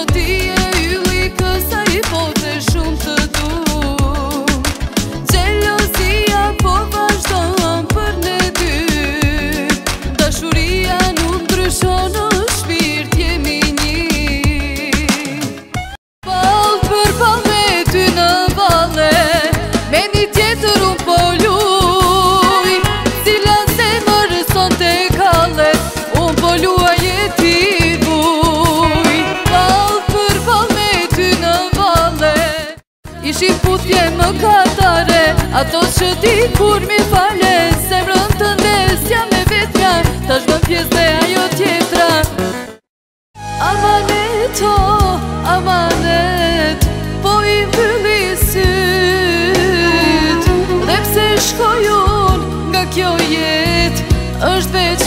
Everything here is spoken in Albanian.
Sot ti e ylli kësa i po të shumë të du. Gjelozia po vazhdon për ne dy. Dashuria nuk ndryshon, në shpirt jemi një. Ball për ball me ty në valle, me një tjetër unë po luj. Cila zemër son te kalle, unë po luaj e ti vuj. Ball për ball me ty në valle, ishin puthje më katare, ato që ti kur mi fale. Zemrën të ndesja me vetja, tash bën pjesë dhe ajo tjetra. Amanet, oh, amanet, po i mbylli syt. Dhe pse shkoj unë nga kjo jet, është veç